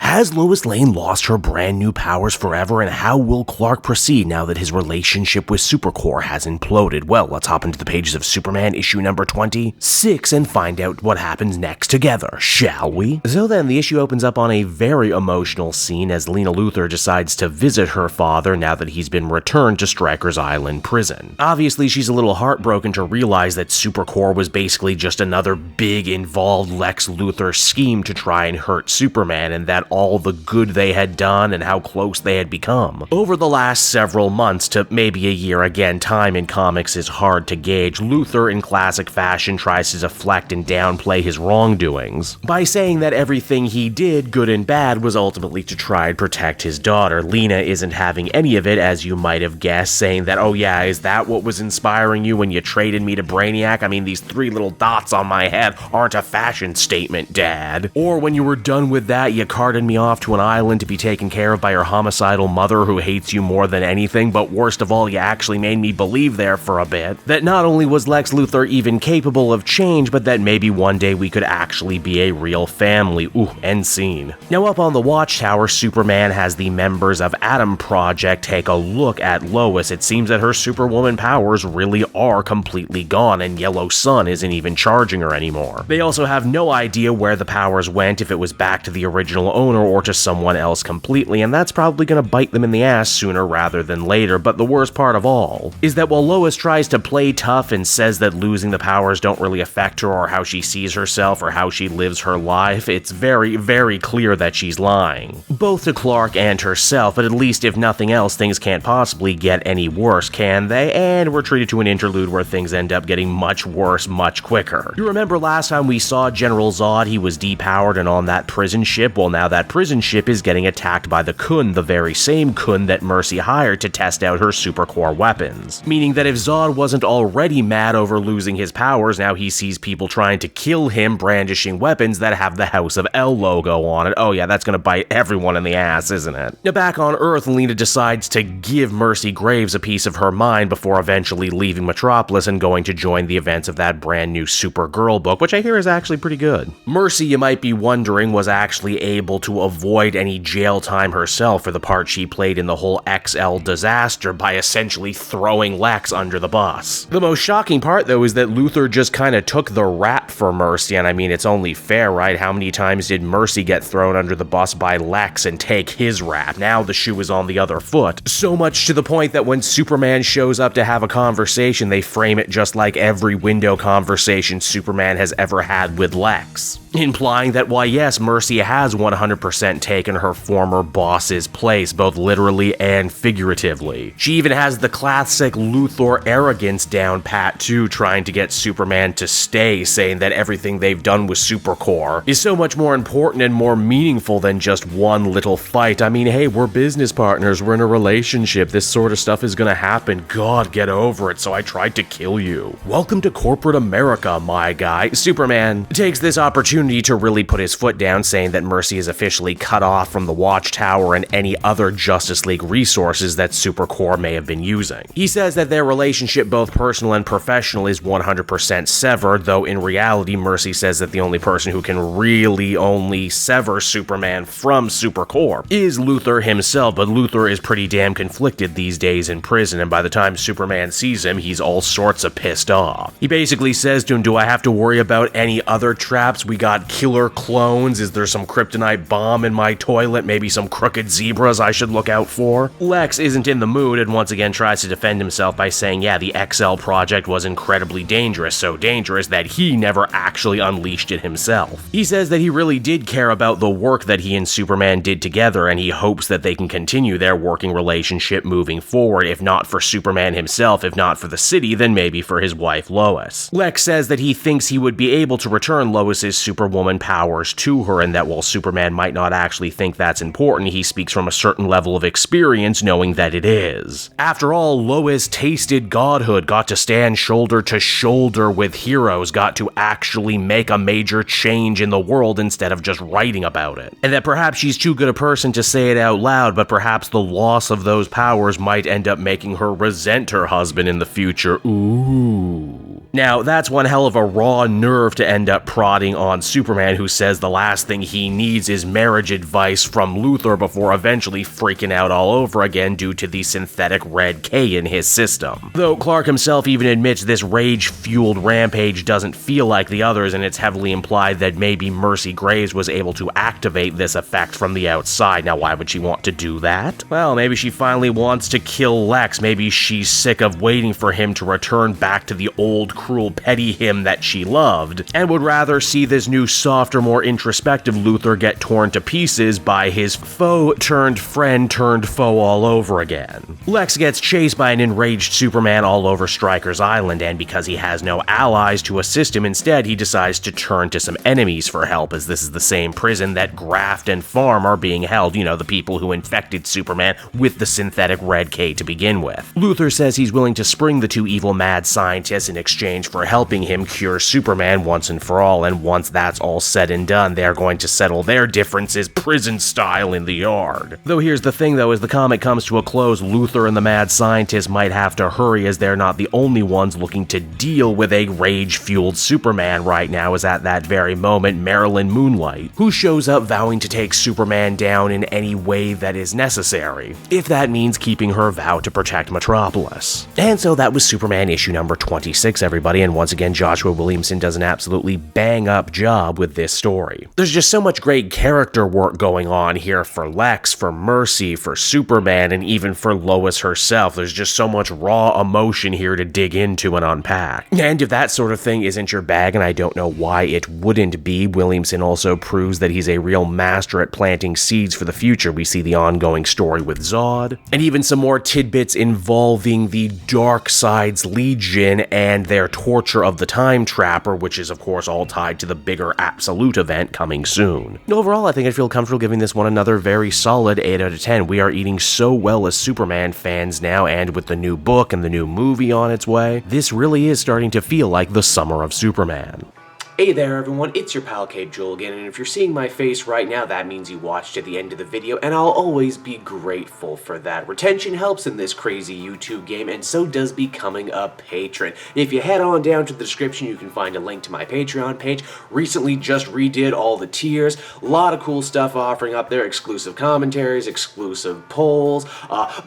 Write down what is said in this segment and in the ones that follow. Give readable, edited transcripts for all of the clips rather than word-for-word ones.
Has Lois Lane lost her brand new powers forever, and how will Clark proceed now that his relationship with Supercorp has imploded? Well, let's hop into the pages of Superman issue number 26 and find out what happens next together, shall we? So then, the issue opens up on a very emotional scene as Lena Luthor decides to visit her father now that he's been returned to Stryker's Island prison. Obviously, she's a little heartbroken to realize that Supercorp was basically just another big involved Lex Luthor scheme to try and hurt Superman, and that all the good they had done and how close they had become. Over the last several months to maybe a year, again, time in comics is hard to gauge, Luthor in classic fashion tries to deflect and downplay his wrongdoings by saying that everything he did, good and bad, was ultimately to try and protect his daughter. Lena isn't having any of it, as you might have guessed, saying that, oh yeah, is that what was inspiring you when you traded me to Brainiac? I mean, these 3 little dots on my head aren't a fashion statement, Dad. Or when you were done with that, you carted me off to an island to be taken care of by your homicidal mother who hates you more than anything, but worst of all, you actually made me believe there for a bit that not only was Lex Luthor even capable of change, but that maybe one day we could actually be a real family. Ooh, end scene. Now up on the Watchtower, Superman has the members of Atom Project take a look at Lois. It seems that her Superwoman powers really are completely gone, and Yellow Sun isn't even charging her anymore. They also have no idea where the powers went, if it was back to the original owner or to someone else completely, and that's probably gonna bite them in the ass sooner rather than later. But the worst part of all is that while Lois tries to play tough and says that losing the powers don't really affect her or how she sees herself or how she lives her life, it's very, very clear that she's lying. Both to Clark and herself, but at least if nothing else, things can't possibly get any worse, can they? And we're treated to an interlude where things end up getting much worse much quicker. You remember last time we saw General Zod, he was depowered and on that prison ship? Well, now that prison ship is getting attacked by the Khun, the very same Khun that Mercy hired to test out her Supercorp weapons. Meaning that if Zod wasn't already mad over losing his powers, now he sees people trying to kill him brandishing weapons that have the House of L logo on it. Oh yeah, that's gonna bite everyone in the ass, isn't it? Now back on Earth, Lena decides to give Mercy Graves a piece of her mind before eventually leaving Metropolis and going to join the events of that brand new Supergirl book, which I hear is actually pretty good. Mercy, you might be wondering, was actually able to avoid any jail time herself for the part she played in the whole XL disaster by essentially throwing Lex under the bus. The most shocking part, though, is that Luthor just kind of took the rap for Mercy, and I mean, it's only fair, right? How many times did Mercy get thrown under the bus by Lex and take his rap? Now the shoe is on the other foot. So much to the point that when Superman shows up to have a conversation, they frame it just like every window conversation Superman has ever had with Lex, implying that, why yes, Mercy has 100% taken her former boss's place, both literally and figuratively. She even has the classic Luthor arrogance down pat too, trying to get Superman to stay, saying that everything they've done with Supercorp is so much more important and more meaningful than just one little fight. I mean, hey, we're business partners, we're in a relationship, this sort of stuff is gonna happen. God, get over it, so I tried to kill you. Welcome to corporate America, my guy. Superman takes this opportunity to really put his foot down, saying that Mercy is officially cut off from the Watchtower and any other Justice League resources that Supercorp may have been using. He says that their relationship, both personal and professional, is 100% severed, though in reality, Mercy says that the only person who can really only sever Superman from Supercorp is Luthor himself, but Luthor is pretty damn conflicted these days in prison, and by the time Superman sees him, he's all sorts of pissed off. He basically says to him, do I have to worry about any other traps? We got killer clones? Is there some kryptonite bomb in my toilet? Maybe some crooked zebras I should look out for? Lex isn't in the mood and once again tries to defend himself by saying, yeah, the XL project was incredibly dangerous, so dangerous that he never actually unleashed it himself. He says that he really did care about the work that he and Superman did together, and he hopes that they can continue their working relationship moving forward, if not for Superman himself, if not for the city, then maybe for his wife Lois. Lex says that he thinks he would be able to return Lois's Superwoman powers to her, and that while Superman might not actually think that's important, he speaks from a certain level of experience knowing that it is. After all, Lois tasted godhood, got to stand shoulder to shoulder with heroes, got to actually make a major change in the world instead of just writing about it. And that perhaps she's too good a person to say it out loud, but perhaps the loss of those powers might end up making her resent her husband in the future. Ooh. Now, that's one hell of a raw nerve to end up prodding on Superman, who says the last thing he needs is marriage advice from Luthor before eventually freaking out all over again due to the synthetic red K in his system. Though Clark himself even admits this rage-fueled Rampage doesn't feel like the others, and it's heavily implied that maybe Mercy Graves was able to activate this effect from the outside. Now, why would she want to do that? Well, maybe she finally wants to kill Lex. Maybe she's sick of waiting for him to return back to the old, cruel, petty him that she loved, and would rather see this new, softer, more introspective Luthor get torn to pieces by his foe-turned-friend-turned-foe all over again. Lex gets chased by an enraged Superman all over Stryker's Island, and because he has no allies to assist him, instead he decides to turn to some enemies for help, as this is the same prison that Graft and Farm are being held, you know, the people who infected Superman with the synthetic red K to begin with. Luthor says he's willing to spring the two evil mad scientists in exchange for helping him cure Superman once and for all, and once that's all said and done, they're going to settle their differences prison-style in the yard. Though here's the thing though, as the comic comes to a close, Luthor and the mad scientists might have to hurry, as they're not the only ones looking to deal with a rage-fueled Superman right now, as at that very moment, Marilyn Moonlight, who shows up vowing to take Superman down in any way that is necessary, if that means keeping her vow to protect Metropolis. And so that was Superman issue number 26, everybody, and once again, Joshua Williamson does an absolutely bang-up job with this story. There's just so much great character work going on here for Lex, for Mercy, for Superman, and even for Lois herself. There's just so much raw emotion here to dig into and unpack. And if that sort of thing isn't your bag, and I don't know why it wouldn't be, Williamson also proves that he's a real master at planting seeds for the future. We see the ongoing story with Zod, and even some more tidbits involving the Darkseid's Legion and their torture of the Time Trapper, which is of course all tied to the bigger Absolute event coming soon. Overall, I think I feel comfortable giving this one another very solid 8 out of 10. We are eating so well as Superman fans now, and with the new book and the new movie on its way, this really is starting to feel like the summer of Superman. Hey there everyone, it's your pal Cape Joel again, and if you're seeing my face right now, that means you watched to the end of the video, and I'll always be grateful for that. Retention helps in this crazy YouTube game, and so does becoming a patron. If you head on down to the description, you can find a link to my Patreon page. Recently just redid all the tiers, a lot of cool stuff offering up there, exclusive commentaries, exclusive polls,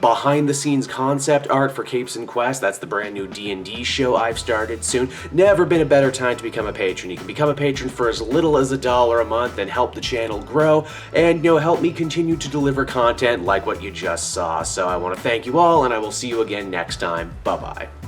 behind the scenes concept art for Capes and Quest. That's the brand new D&D show I've started soon. Never been a better time to become a patron. You can become a patron for as little as $1 a month and help the channel grow, and help me continue to deliver content like what you just saw. So I want to thank you all, and I will see you again next time. Bye bye.